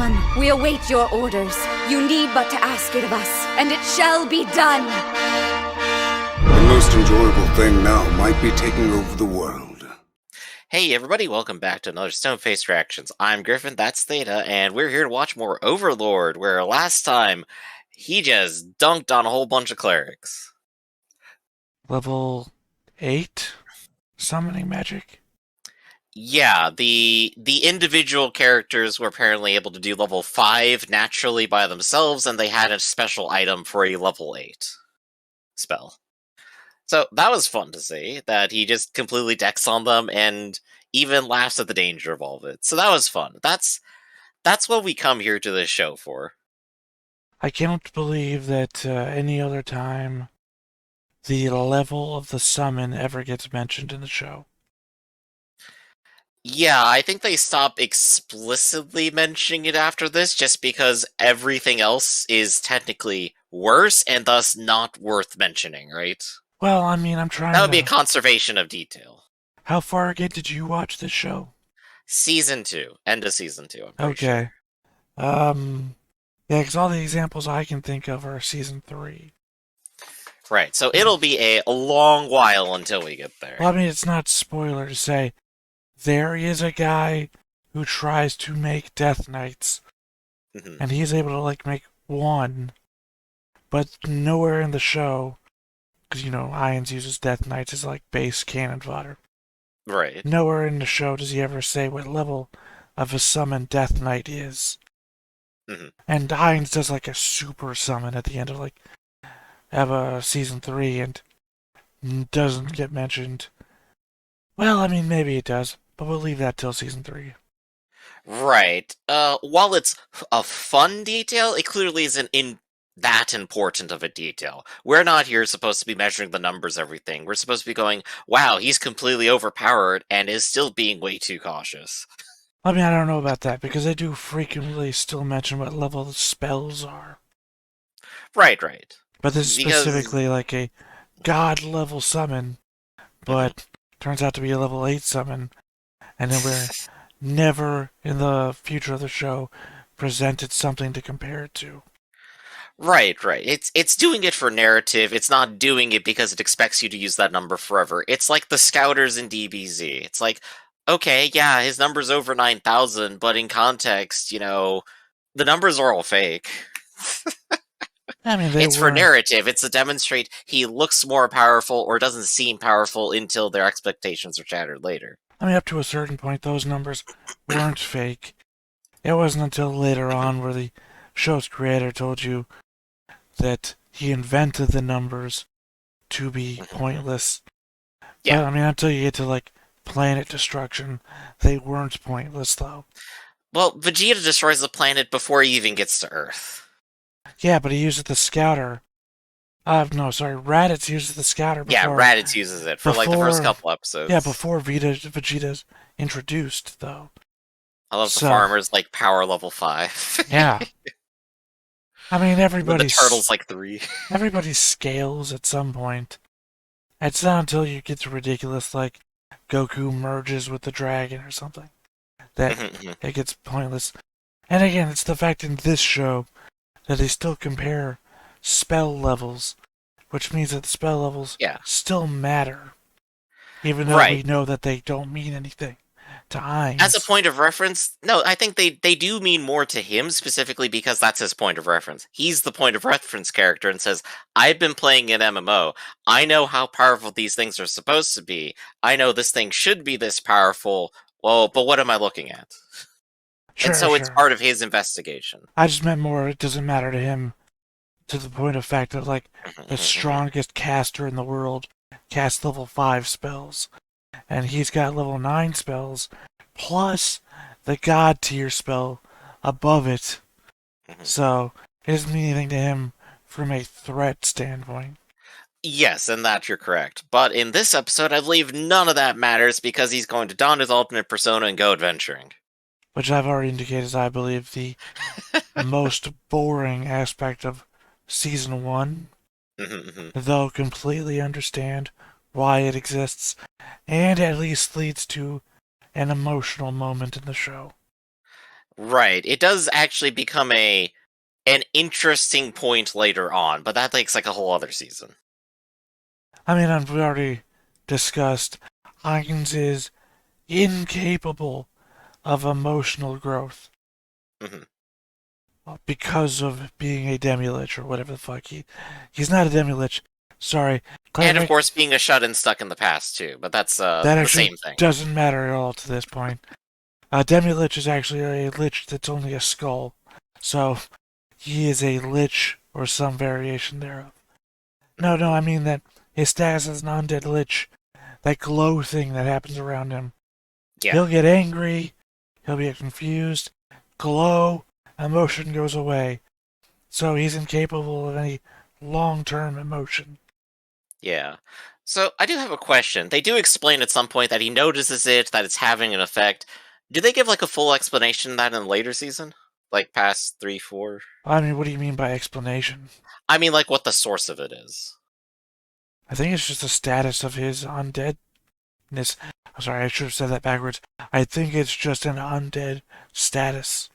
S1, we await your orders. You need but to ask it of us, and it shall be done. The most enjoyable thing now might be taking over the world. Hey everybody, welcome back to another Stone-Faced Reactions. I'm Griffin, that's Theta, and we're here to watch more Overlord, where last time, he just dunked on a whole bunch of clerics. Level 8? Summoning magic? Yeah, the individual characters were apparently able to do level 5 naturally by themselves, and they had a special item for a level 8 spell. So that was fun to see, that he just completely decks on them and even laughs at the danger of all of it. So that was fun. That's what we come here to this show for. I can't believe that any other time the level of the summon ever gets mentioned in the show. Yeah, I think they stopped explicitly mentioning it after this, just because everything else is technically worse and thus not worth mentioning, right? Well, I mean, I'm trying That would be a to... conservation of detail. How far again did you watch this show? Season 2. End of Season 2, I'm pretty Okay. sure. Yeah, because all the examples I can think of are Season 3. Right, so it'll be a long while until we get there. Well, I mean, it's not spoiler to say there is a guy who tries to make Death Knights, and he's able to, like, make one, but nowhere in the show, because, you know, Irons uses Death Knights as, like, base cannon fodder. Right. Nowhere in the show does he ever say what level of a summon Death Knight is. And Hines does like a super summon at the end of like Season 3 and doesn't get mentioned. Well, I mean, maybe it does, but we'll leave that till Season 3. Right. While it's a fun detail, it clearly isn't that important of a detail. We're not here supposed to be measuring the numbers, everything. We're supposed to be going, wow, he's completely overpowered and is still being way too cautious. I mean, I don't know about that, because they do frequently still mention what level the spells are. Right. But this is specifically like a god-level summon, but turns out to be a level 8 summon, and then we're never, in the future of the show, presented something to compare it to. Right. It's doing it for narrative, it's not doing it because it expects you to use that number forever. It's like the Scouters in DBZ. It's like, okay, yeah, his number's over 9,000, but in context, you know, the numbers are all fake. I mean, it's for narrative. It's to demonstrate he looks more powerful or doesn't seem powerful until their expectations are shattered later. I mean, up to a certain point, those numbers weren't fake. It wasn't until later on where the show's creator told you that he invented the numbers to be pointless. Yeah. But, I mean, until you get to, like, planet destruction, they weren't pointless, though. Well, Vegeta destroys the planet before he even gets to Earth. Yeah, but he uses the scouter. Raditz uses the scouter before... Yeah, Raditz uses it for, like, the first couple episodes. Yeah, before Vegeta's introduced, though. I love the farmers, like, power level 5. Yeah. I mean, everybody... The turtle's, like, 3. Everybody scales at some point. It's not until you get to ridiculous, like, Goku merges with the dragon or something, that it gets pointless. And again, it's the fact in this show that they still compare spell levels, which means that the spell levels still matter, even though we know that they don't mean anything to Ainz. As a point of reference, no, I think they do mean more to him, specifically because that's his point of reference. He's the point of reference character and says, I've been playing an MMO. I know how powerful these things are supposed to be. I know this thing should be this powerful. Well, but what am I looking at? And so it's part of his investigation. I just meant more, it doesn't matter to him, to the point of fact that, like, the strongest caster in the world casts level 5 spells. And he's got level 9 spells, plus the god tier spell above it. So, it doesn't mean anything to him from a threat standpoint. Yes, and that you're correct. But in this episode, I believe none of that matters because he's going to don his ultimate persona and go adventuring. Which I've already indicated is, I believe, the most boring aspect of Season 1. Though completely understand why it exists, and at least leads to an emotional moment in the show. Right. It does actually become an interesting point later on, but that takes like a whole other season. I mean, we already discussed Hines is incapable of emotional growth Mhm. because of being a demi-lich or whatever the fuck. He's not a demi-lich. Sorry. And of course being a shut-in stuck in the past too, but that's that the actually same thing. doesn't matter at all to this point. Demi-lich is actually a lich that's only a skull. So, he is a lich or some variation thereof. No, I mean that his status as an undead lich, that glow thing that happens around him. Yeah. He'll get angry, he'll be confused, glow, emotion goes away. So he's incapable of any long-term emotion. Yeah. So I do have a question. They do explain at some point that he notices it, that it's having an effect. Do they give like a full explanation of that in a later season? Like past 3, 4? I mean, what do you mean by explanation? I mean like what the source of it is. I think it's just the status of his undeadness. I'm sorry, I should have said that backwards. I think it's just an undead status.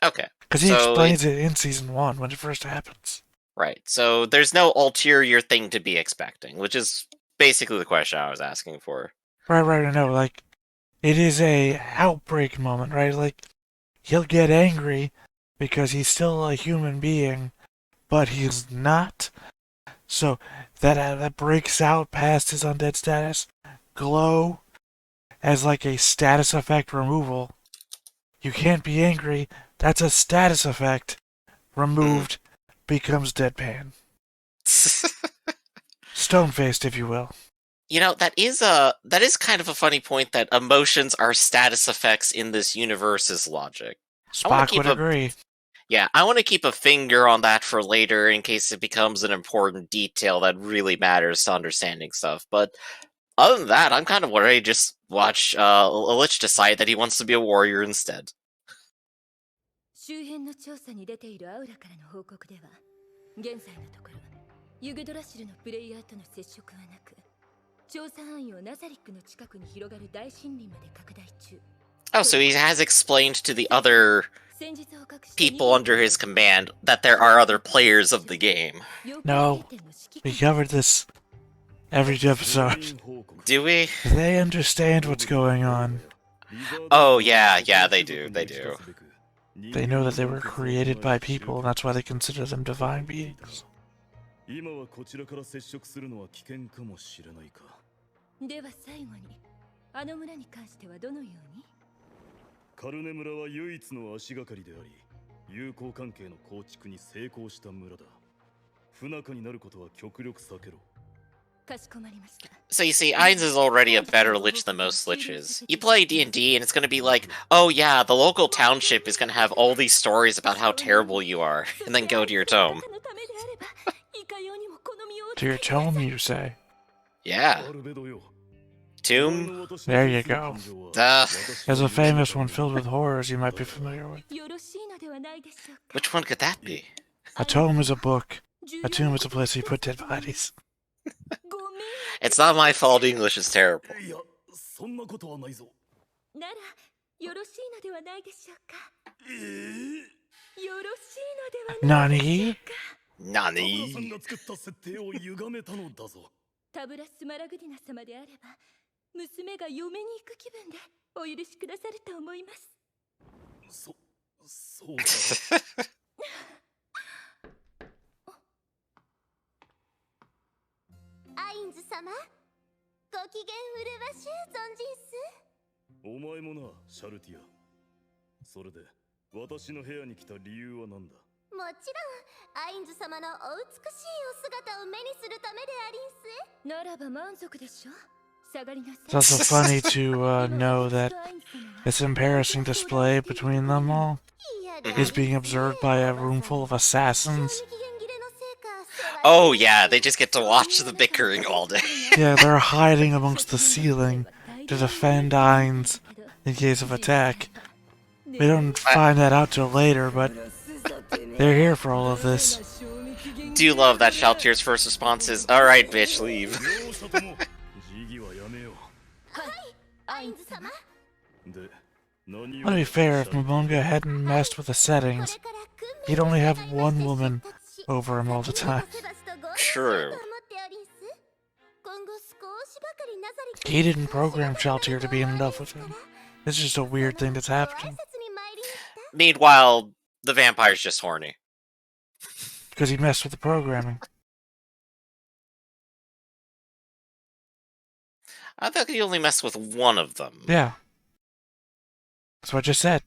Okay. Because he explains it in Season 1 when it first happens. Right. So there's no ulterior thing to be expecting, which is basically the question I was asking for. Right, I know. Like, it is a outbreak moment, right? Like, he'll get angry because he's still a human being, but he's not. So that breaks out past his undead status. Glow as like a status effect removal. You can't be angry. That's a status effect. Removed becomes deadpan. Stone-faced, if you will. You know, that is kind of a funny point that emotions are status effects in this universe's logic. Spock would agree. Yeah, I want to keep a finger on that for later in case it becomes an important detail that really matters to understanding stuff. But other than that, I'm kind of worried just watch Lich decide that he wants to be a warrior instead. 周辺の調査に出ているアウラからの報告では、現在のところ、ユグドラシルのプレイヤーとの接触はなく、調査範囲をナザリックの近くに広がる大森林まで拡大中。Oh, so he has explained to the other people under his command that there are other players of the game. No, we covered this every episode. Do we? They understand what's going on. Oh, yeah, they do. They know that they were created by people, and that's why they consider them divine beings. 今はこちらから接触するのは危険かもしれないか。では最後に、あの村に関してはどのように？カルネ村は唯一の足がかりであり、友好関係の構築に成功した村だ。不仲になることは極力避けろ。 So you see, Ainz is already a better lich than most liches. You play D&D and it's going to be like, oh yeah, the local township is going to have all these stories about how terrible you are, and then go to your tome. To your tome, you say? Yeah. Tomb? There you go. There's a famous one filled with horrors you might be familiar with. Which one could that be? A tome is a book. A tomb is a place where you put dead bodies. It's not my fault English is terrible. Nani? Nani? タブラスマラグディナ様であれば、娘が嫁に行く気分でお許しくださると思います。そうか。アインズ様、ご機嫌うるわしゅう存じんす。お前もな、シャルティア。それで、私の部屋に来た理由は何だ？もちろん、アインズ様のお美しいお姿を目にするためでありんす。ならば満足でしょ。下がりなさい。 It's also funny to know that this embarrassing display between them all is being observed by a room full of assassins. Oh yeah, they just get to watch the bickering all day. Yeah, they're hiding amongst the ceiling to defend Ainz in case of attack. We don't find that out till later, but they're here for all of this. Do love that Shaltier's first response is, alright bitch, leave. で、to be fair, if Momonga hadn't messed with the settings, he'd only have one woman over him all the time. True. He didn't program Shaltir to be in love with him. It's just a weird thing that's happening. Meanwhile, the vampire's just horny. Because he messed with the programming. I thought he only messed with one of them. Yeah. That's what I just said.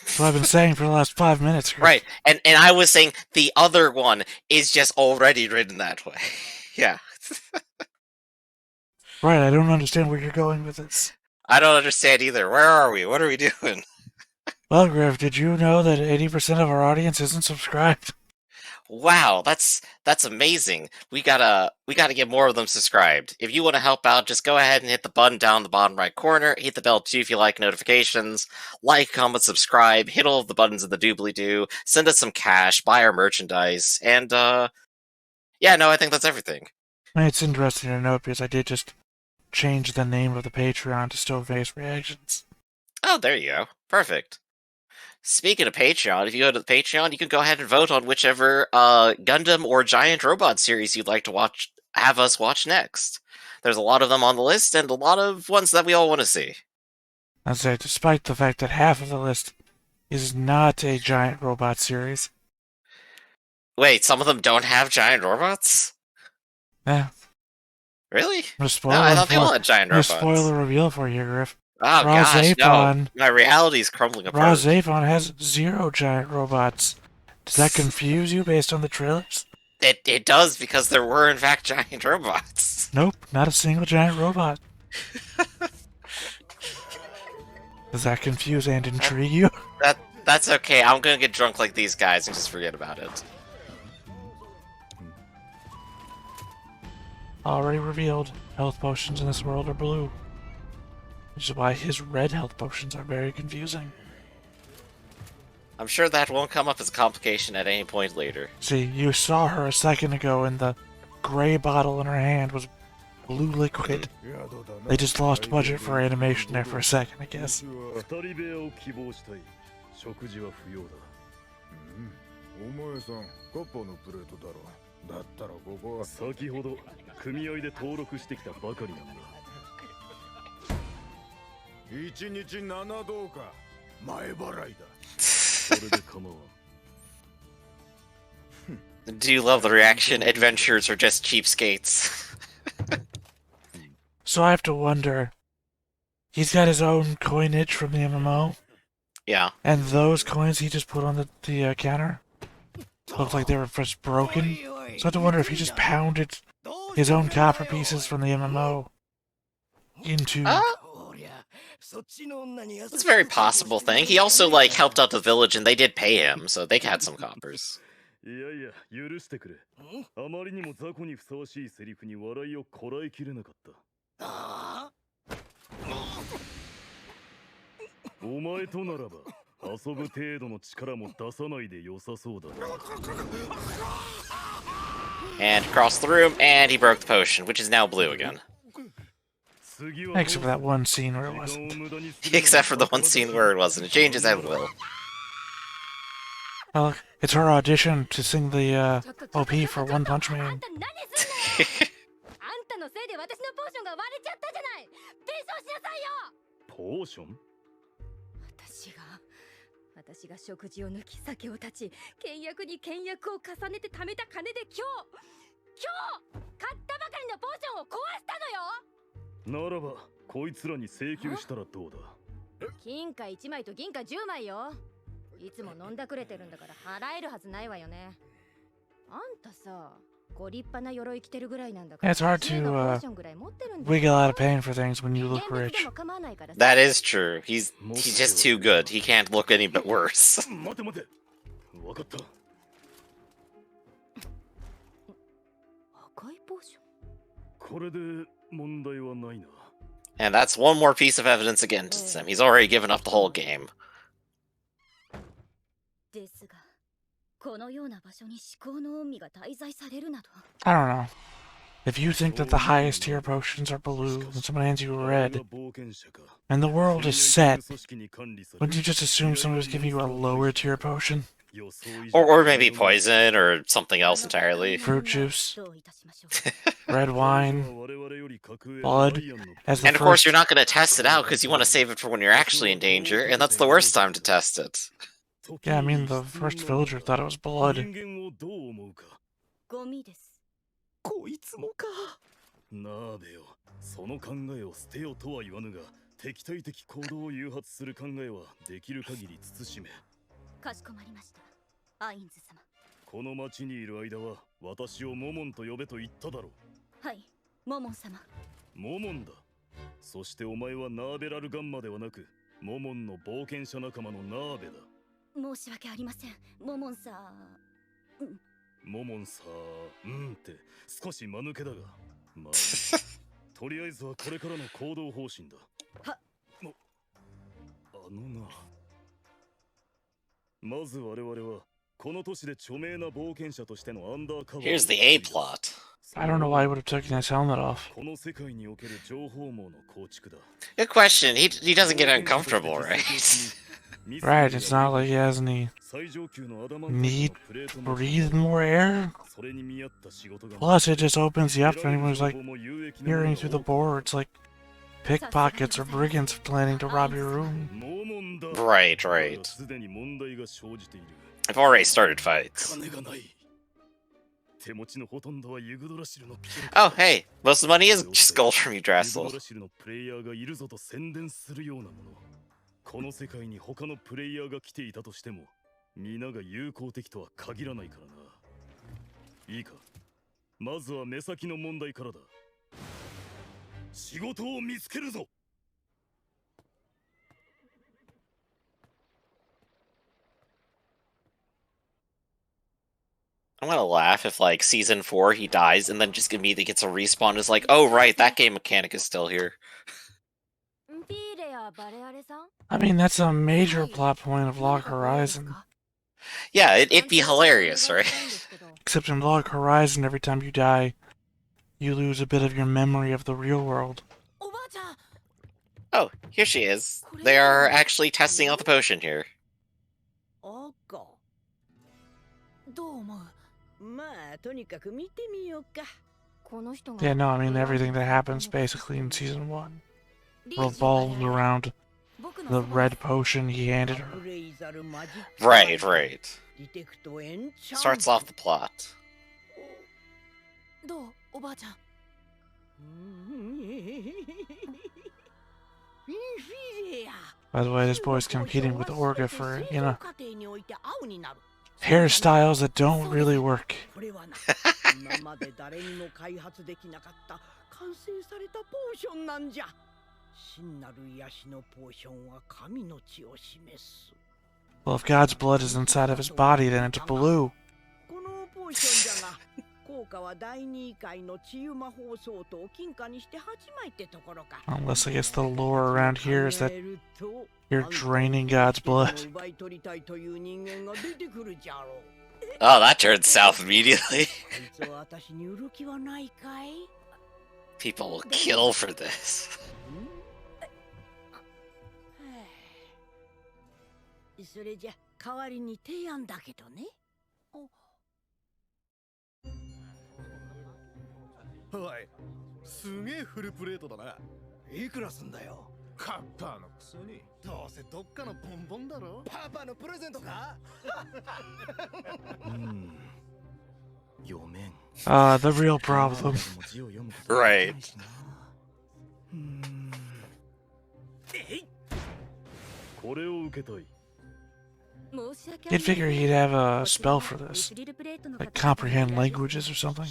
That's what I've been saying for the last 5 minutes. Right, and I was saying the other one is just already written that way. Yeah. Right, I don't understand where you're going with this. I don't understand either. Where are we? What are we doing? Well, Griff, did you know that 80% of our audience isn't subscribed? Wow, that's amazing. We gotta get more of them subscribed. If you want to help out, just go ahead and hit the button down in the bottom right corner. Hit the bell too if you like notifications. Like, comment, subscribe. Hit all of the buttons in the doobly-doo. Send us some cash. Buy our merchandise. And yeah, no, I think that's everything. It's interesting to note because I did just change the name of the Patreon to Stone-Face Reactions. Oh, there you go. Perfect. Speaking of Patreon, if you go to the Patreon, you can go ahead and vote on whichever Gundam or Giant Robot series you'd like to have us watch next. There's a lot of them on the list, and a lot of ones that we all want to see. I'd say, despite the fact that half of the list is not a Giant Robot series. Wait, some of them don't have giant robots? Yeah. Really? No, I thought they all had giant robots. Spoiler reveal for you, Griff. Oh gosh, no. My reality's crumbling apart. Razafon has 0 giant robots. Does that confuse you based on the trailers? It does, because there were in fact giant robots. Nope, not a single giant robot. Does that confuse and intrigue you? That's okay. I'm gonna get drunk like these guys and just forget about it. Already revealed, health potions in this world are blue. Which is why his red health potions are very confusing. I'm sure that won't come up as a complication at any point later. See, you saw her a second ago and the gray bottle in her hand was blue liquid. They just lost budget for animation there for a second, I guess. Do you love the reaction? Adventures are just cheapskates. So I have to wonder, he's got his own coinage from the MMO? Yeah. And those coins he just put on the counter looked like they were just broken? So I have to wonder if he just pounded his own copper pieces from the MMO into... It's a very possible thing. He also, like, helped out the village and they did pay him, so they had some coppers. And across the room, and he broke the potion, which is now blue again. Except for that one scene where it wasn't. Except for the one scene where it wasn't. It changes at will. Well, it's her audition to sing the OP for One Punch Man. Potion? 私が食事を抜き酒を断ち倹約に倹約を重ねて貯めた金で今日買ったばかりのポーションを壊したのよ。ならばこいつらに請求したらどうだ。金貨1枚と銀貨10枚よ。いつも飲んだくれてるんだから払えるはずないわよね。あんたさ、ご立派な鎧着てるぐらいなんだから。It's hard to wiggle out of pain for things when you look rich. That is true. He's just too good. He can't look any bit worse. 待て待て。わかった。赤いポーション。これで問題はないな。And that's one more piece of evidence against him. He's already given up the whole game. ですが、このような場所に至高の恩義が滞在されるなど。I don't know. If you think that the highest tier potions are blue and someone hands you red, and the world is set, wouldn't you just assume someone was giving you a lower tier potion? Or maybe poison or something else entirely. Fruit juice, red wine, blood. And of course, you're not going to test it out because you want to save it for when you're actually in danger, and that's the worst time to test it. Yeah, I mean, the first villager thought it was blood. ゴミです。こいつもか。なあべよ、その考えを捨てよとは言わぬが、敵対的行動を誘発する考えはできる限り慎め。かしこまりました。アインズ様。この町にいる間は私をモモンと呼べと言っただろう。はい、モモン様。モモンだ。そしてお前はナーベラルガンマではなく、モモンの冒険者仲間のナーベだ。申し訳ありません。モモンさん。モモンさって少し間抜けだが、まあ、とりあえずはこれからの行動方針だ。はな。まず我々はこの都市で著名な冒険者としてのアンダーカバー。 Here's the A plot. I don't know why he would have taken his helmet off. この世界における情報網の構築だ。 Good question. He doesn't get uncomfortable, right? Right, it's not like he has any need to breathe more air. Plus, it just opens you up to anyone who's like peering through the boards, like pickpockets or brigands planning to rob your room. Right. I've already started fights. Oh, hey, most of the money is just gold from Yggdrasil. この世界に他のプレイヤーが来ていたとしても、皆が友好的とは限らないからな。いいか、まずは目先の問題からだ。仕事を見つけるぞ。I'm gonna laugh if, like, season 4 he dies and then just immediately gets a respawn. Is like, oh right, that game mechanic is still here. I mean, that's a major plot point of Log Horizon. Yeah, it'd be hilarious, right? Except in Log Horizon, every time you die, you lose a bit of your memory of the real world. Oh, here she is. They are actually testing out the potion here. Yeah, no, I mean, everything that happens basically in Season 1 revolved around the red potion he handed her. Right. Starts off the plot. By the way, this boy's competing with Orga for, hairstyles that don't really work. Well, if God's blood is inside of his body, then it's blue. Unless I guess the lore around here is that you're draining God's blood. Oh, that turned south immediately. People will kill for this. The real problem. Right. You'd figure he'd have a spell for this, like comprehend languages or something.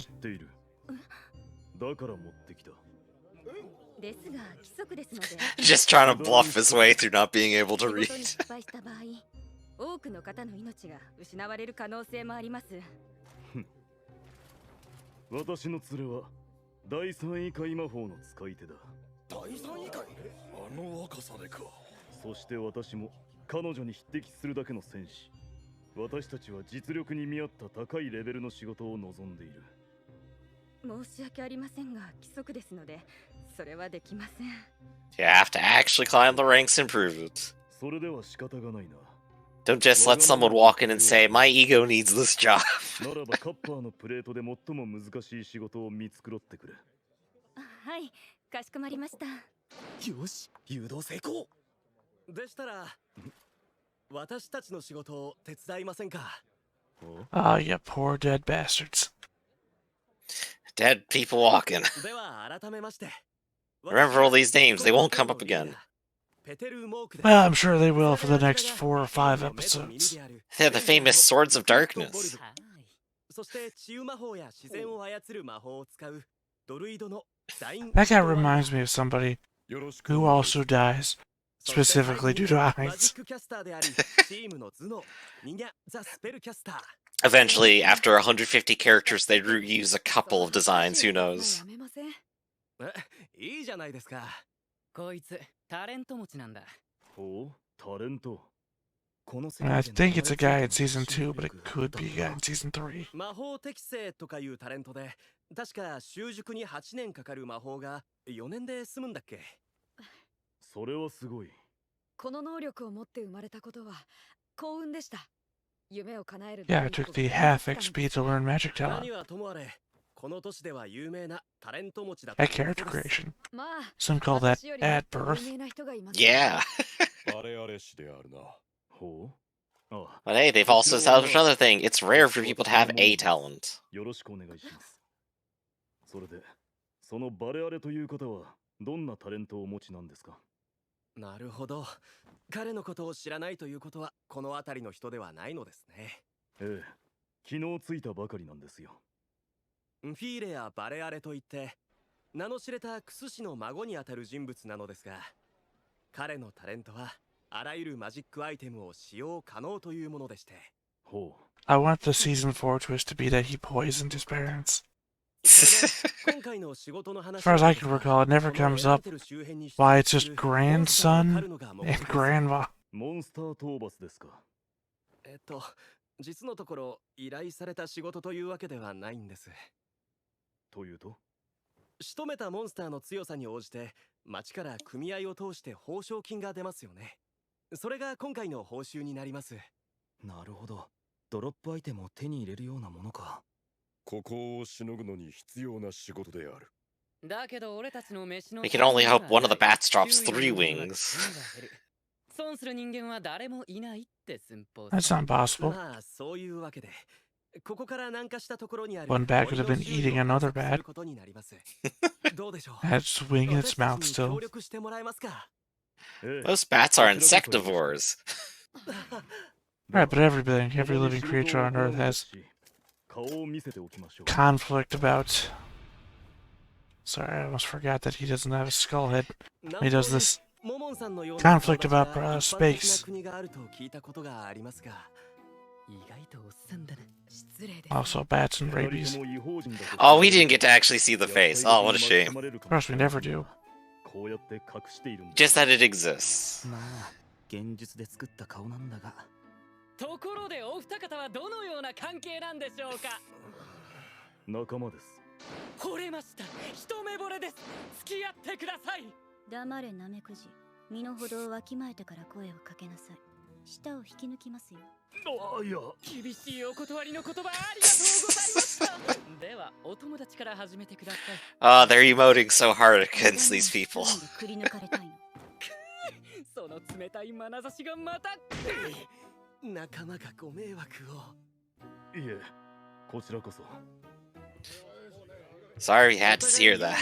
Just trying to bluff his way through not being able to read. 多くの方の命が失われる可能性もあります。私の連れは第3位会魔法の使い手だ。第3位会？あの若さでか。そして私も彼女に匹敵するだけの戦士。私たちは実力に見合った高いレベルの仕事を望んでいる。申し訳ありませんが規則ですのでそれはできません。 You have to actually climb the ranks and prove it. それでは仕方がないな。 Don't just let someone walk in and say, my ego needs this job. ならばカッパーのプレートで最も難しい仕事を見繕ってくれ。はい、かしこまりました。よし、誘導成功でしたら私たちの仕事を手伝いませんか？ Oh, you poor dead bastards. Dead people walking. では改めまして Remember all these names, they won't come up again. Well, I'm sure they will for the next 4 or 5 episodes. They're the famous Swords of Darkness. そして治癒魔法や自然を操る魔法を使うドルイドの That guy reminds me of somebody who also dies, specifically due to eyes. Eventually, after 150 characters, they reuse a couple of designs, who knows? いいじゃないですか。こいつタレント持ちなんだ。ほう、タレント。 I think it's a guy in season 2, but it could be a guy in season 3. 魔法適正とかいうタレントで、確か習熟に8年かかる魔法が4年で済むんだっけ？それはすごい。この能力を持って生まれたことは幸運でした。夢を叶える。 Yeah, I took the half XP to learn magic talent. 何はともあれ、この都市では有名なタレント持ちだ。 That character creation. まあ、 Some call that at birth. Yeah. あれあれしであるな。ほう。 But hey, they've also established another thing. It's rare for people to have a talent. よろしくお願いします。それで、そのバレアレという方はどんなタレントをお持ちなんですか？なるほど。彼のことを知らないということはこの辺りの人ではないのですね。ええ、昨日着いたばかりなんですよ。フィーレやバレアレといって名の知れたクス氏の孫にあたる人物なのですが、彼のタレントはあらゆるマジックアイテムを使用可能というものでして。ほう。 I want the season 4 twist to be that he poisoned his parents. As far as I can recall, it never comes up why it's just grandson and grandma. モンスター討伐ですか？実のところ依頼された仕事というわけではないんです。というと？仕留めたモンスターの強さに応じて町から組合を通して報奨金が出ますよね。それが今回の報酬になります。なるほど。ドロップアイテムを手に入れるようなものか。ここをしのぐのに必要な仕事である。 だけど俺たちの飯の We can only hope one of the bats drops 3 wings. 損する人間は誰もいないって寸法。 That's not possible. まあそういうわけで、ここから南下したところにある One bat could have been eating another bat. ことになります。どうでしょう。 That's wing in its mouth 協 still. 力してもらえますか。 Those bats are insectivores. Right, but every living creature on Earth has conflict about... Sorry, I almost forgot that he doesn't have a skull head. He does this conflict about space. Also, bats and rabies. Oh, we didn't get to actually see the face. Oh, what a shame. Of course, we never do. Just that it exists. まあ、現実で作った顔なんだが。ところでお二方はどのような関係なんでしょうか？仲間です。惚れました。一目惚れです。付き合ってください。黙れなめくじ。身の程をわきまえてから声をかけなさい。舌を引き抜きますよ。あ、いや。厳しいお断りの言葉ありがとうございました。ではお友達から始めてください。They're emoting so hard against these people. くり抜かれたいの。その冷たい眼差しがまた。仲間がご迷惑を。いえ、こちらこそ。 Sorry we had to hear that.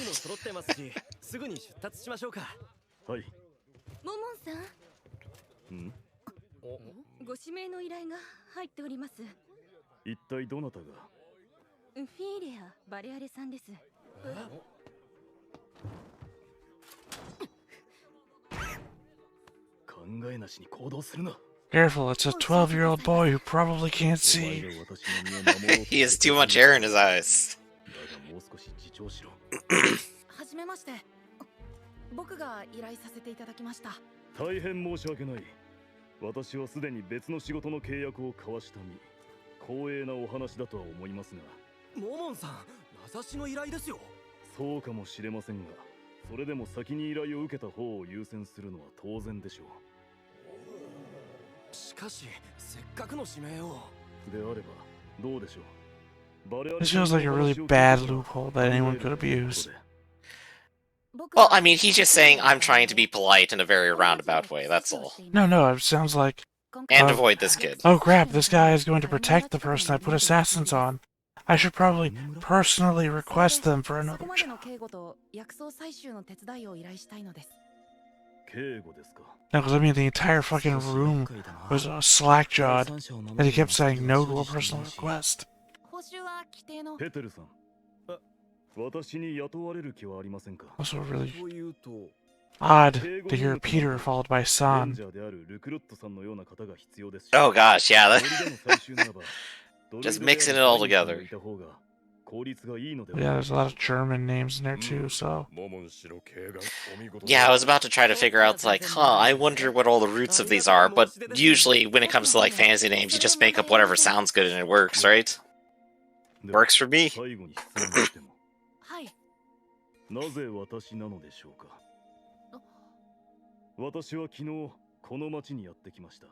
すぐに出立しましょうか。はい。モモンさん。ん？ご指名の依頼が入っております。一体どなたが？フィーレア・バレアレさんです。考えなしに行動するな。 Careful, it's a 12-year-old boy who probably can't see. He has too much air in his eyes. はじめまして。僕が依頼させていただきました。大変申し訳ない。私はすでに別の仕事の契約を交わした身。光栄なお話だとは思いますが。モモンさん、私の依頼ですよ。そうかもしれませんが、それでも先に依頼を受けた方を優先するのは当然でしょう。しかし、せっかくの指名を。であれば、どうでしょう。 This feels like a really bad loophole that anyone could abuse. Well, I mean, he's just saying I'm trying to be polite in a very roundabout way, that's all. No, it sounds like... And avoid this kid. Oh crap, this guy is going to protect the person I put assassins on. I should probably personally request them for another job. No, because I mean the entire fucking room was slack-jawed, and he kept saying no to a personal request. ペテルさん、私に雇われる気はありませんか? Also really odd to hear Peter followed by San. Oh gosh, yeah. Just mixing it all together. Yeah, there's a lot of German names in there too, so... Yeah, I was about to try to figure out, like, I wonder what all the roots of these are, but usually when it comes to, like, fantasy names, you just make up whatever sounds good and it works, right? Works for me. なぜ私なのでしょうか。私は昨日この町にやってきました。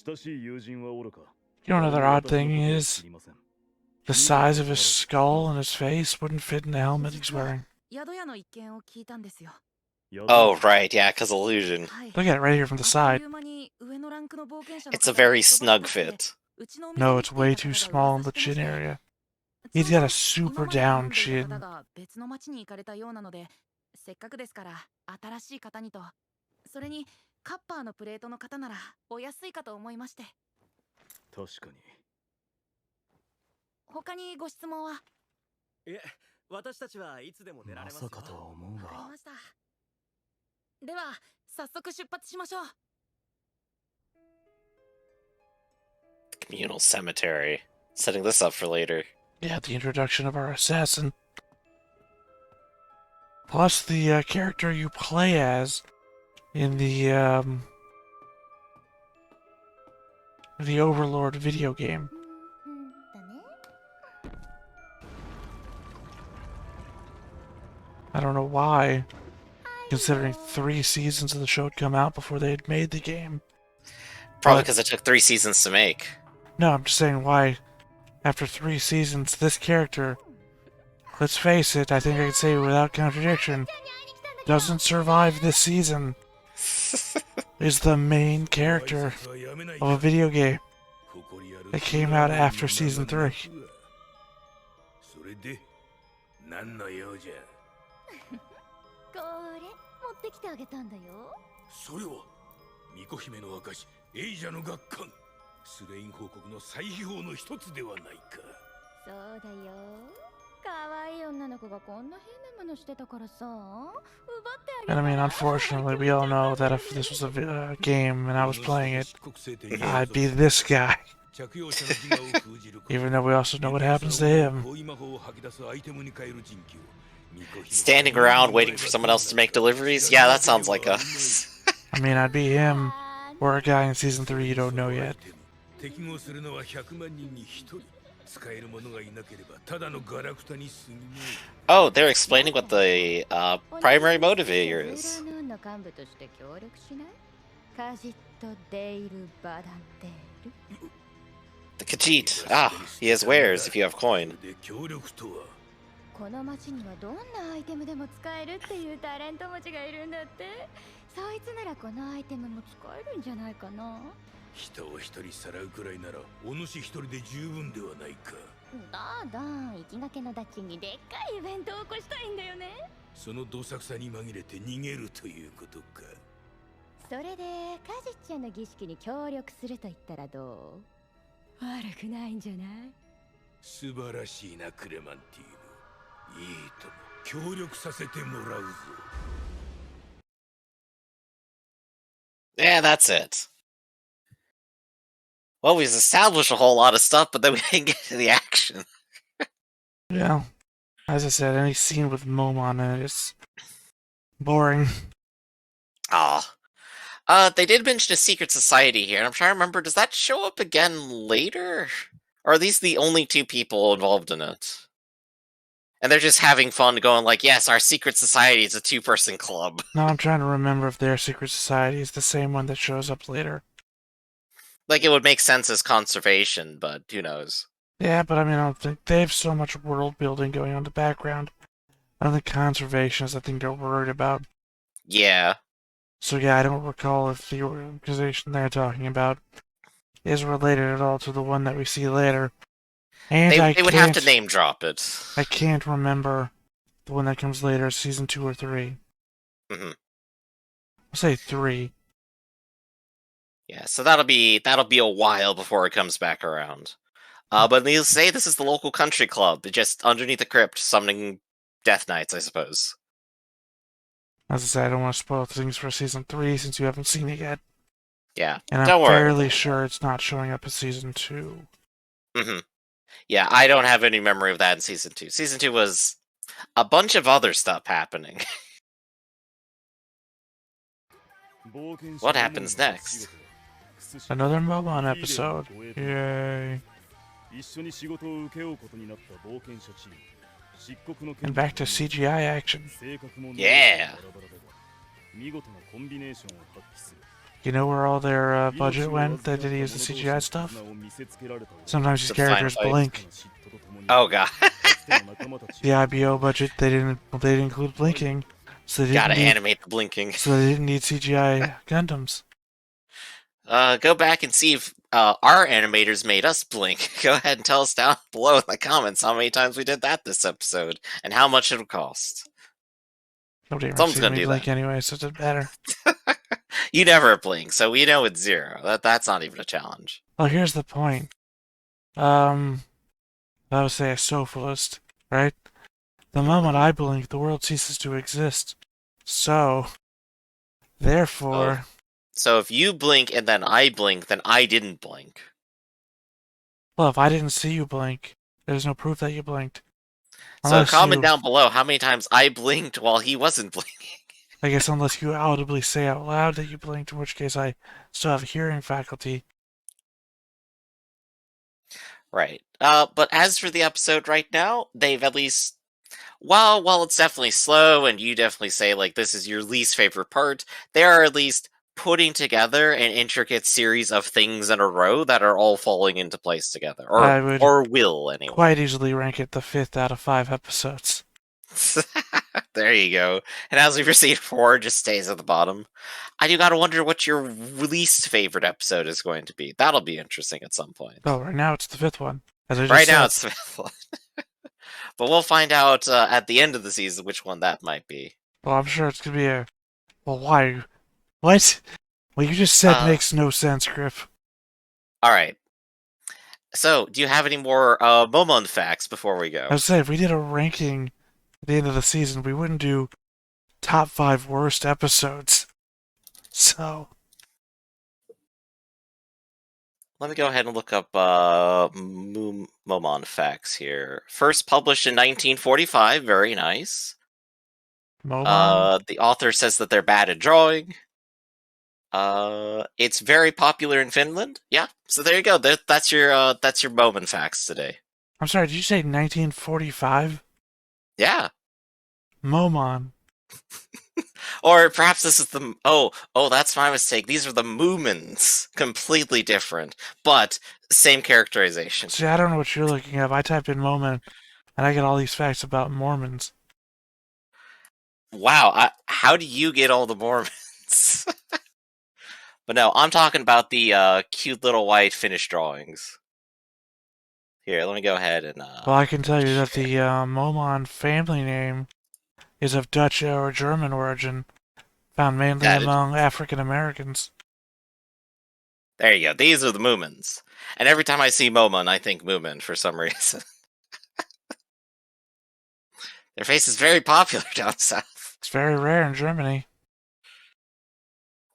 親しい友人はおろか。You know, another odd thing is the size of his skull and his face wouldn't fit in the helmet he's wearing. Oh, right, yeah, because illusion. Look at it right here from the side. It's a very snug fit. No, it's way too small in the chin area. He's got a super down chin. Communal cemetery. Setting this up for later. Yeah, the introduction of our assassin. Plus the character you play as in the Overlord video game. I don't know why, considering 3 seasons of the show had come out before they had made the game. Probably because it took 3 seasons to make. No, I'm just saying why, after 3 seasons, this character, let's face it, I think I can say without contradiction, doesn't survive this season, is the main character of a video game that came out after season 3. これ持ってきてあげたんだよ。それは巫女姫の証、エイジャの学官、スレイン報告の再秘宝の一つではないか。そうだよ。可愛い女の子がこんな変なものしてたからさ、奪ってあげ And I mean, unfortunately, we all know that if this was a game and I was playing it, I'd be this guy. Even though we also know what happens to him. Standing around waiting for someone else to make deliveries? Yeah, that sounds like us. I mean, I'd be him, or a guy in season 3 you don't know yet. Oh, they're explaining what the primary motivator is. The Khajiit. Ah, he has wares if you have coin. この町にはどんなアイテムでも使えるっていうタレント持ちがいるんだって。そいつならこのアイテムも使えるんじゃないかな。人を一人さらうくらいならお主一人で十分ではないか。だだ、行きがけのダッチにでっかいイベントを起こしたいんだよね。そのどさくさに紛れて逃げるということか。それでカジちゃんの儀式に協力すると言ったらどう？悪くないんじゃない？素晴らしいな、クレマンティーヌ。いいとも協力させてもらうぞ。Yeah, that's it. Well, we've established a whole lot of stuff, but then we didn't get to the action. Yeah. As I said, any scene with Momon in it is boring. They did mention a secret society here, and I'm trying to remember, does that show up again later? Or are these the only 2 people involved in it? And they're just having fun going like, yes, our secret society is a 2-person club. No, I'm trying to remember if their secret society is the same one that shows up later. Like, it would make sense as conservation, but who knows? Yeah, but I mean, I don't think they have so much world building going on in the background. I don't think conservation is the thing they're worried about. Yeah. So yeah, I don't recall if the organization they're talking about is related at all to the one that we see later. And they would have to name drop it. I can't remember the one that comes later, season 2 or 3. Mm-hmm. I'll say 3. Yeah, so that'll be a while before it comes back around. But needless to say, this is the local country club, just underneath the crypt, summoning Death Knights, I suppose. As I said, I don't want to spoil things for season 3 since you haven't seen it yet. Yeah, and I'm fairly sure it's not showing up in season 2. Mm-hmm. Yeah, I don't have any memory of that in season 2. Season 2 was a bunch of other stuff happening. What happens next? Another Momon episode. Yay. And back to CGI action. Yeah. You know where all their budget went that did use the CGI stuff? Sometimes these characters blink. Oh god. The IBO budget, they didn't include blinking. So they gotta animate the blinking. So they didn't need CGI Gundams. Go back and see if our animators made us blink. Go ahead and tell us down below in the comments how many times we did that this episode and how much it'll cost. Someone's gonna do blink that anyway, so it doesn't matter. You never blink, so we know it's 0. That's not even a challenge. Well, here's the point. I would say a sophalist, right? The moment I blink, the world ceases to exist. So, therefore... So if you blink and then I blink, then I didn't blink. Well, if I didn't see you blink, there's no proof that you blinked. So comment down below how many times I blinked while he wasn't blinking. I guess unless you audibly say out loud that you blinked, in which case I still have hearing faculty. Right. But as for the episode right now, they've at least... While it's definitely slow, and you definitely say, like, this is your least favorite part, they are at least putting together an intricate series of things in a row that are all falling into place together. Or will, anyway. Quite easily rank it the 5th out of 5 episodes. There you go. And as we proceed forward, just stays at the bottom. I do gotta wonder what your least favorite episode is going to be. That'll be interesting at some point. Oh, right now it's the 5th one. Right now it's the 5th one. But we'll find out at the end of the season which one that might be. Well, I'm sure it's gonna be a... Well, why? What? What you just said makes no sense, Griff. Alright. So, do you have any more Momon facts before we go? I would say, if we did a ranking at the end of the season, we wouldn't do top 5 worst episodes. So... Let me go ahead and look up Momon facts here. First published in 1945, very nice. Momon? The author says that they're bad at drawing. It's very popular in Finland. Yeah, so there you go. That's your Momon facts today. I'm sorry, did you say 1945? Yeah. Momon. Or perhaps this is the... Oh, that's my mistake. These are the Moomins. Completely different, but same characterization. See, I don't know what you're looking up. I typed in Moomin, and I get all these facts about Mormons. Wow, how do you get all the Mormons? But no, I'm talking about the cute little white Finnish drawings. Here, let me go ahead and... Well, I can tell you that the Momon family name is of Dutch or German origin, found mainly among African Americans. There you go. These are the Moomins. And every time I see Momon, I think Moomin for some reason. Their face is very popular down south. It's very rare in Germany.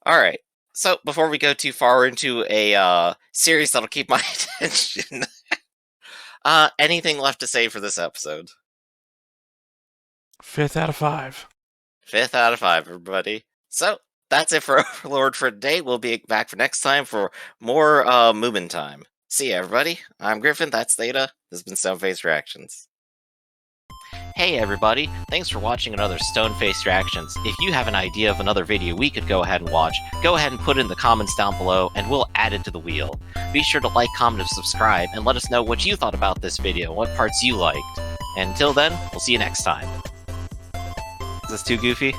Alright. So, before we go too far into a series that'll keep my attention, anything left to say for this episode? 5th out of 5. 5th out of 5, everybody. So, that's it for Overlord for today. We'll be back for next time for more Moomin time. See ya, everybody. I'm Griffin, that's Theta. This has been Stoneface Reactions. Hey everybody, thanks for watching another Stone-Faced Reactions. If you have an idea of another video we could go ahead and watch, go ahead and put it in the comments down below and we'll add it to the wheel. Be sure to like, comment, and subscribe, and let us know what you thought about this video and what parts you liked. And until then, we'll see you next time. Is this too goofy?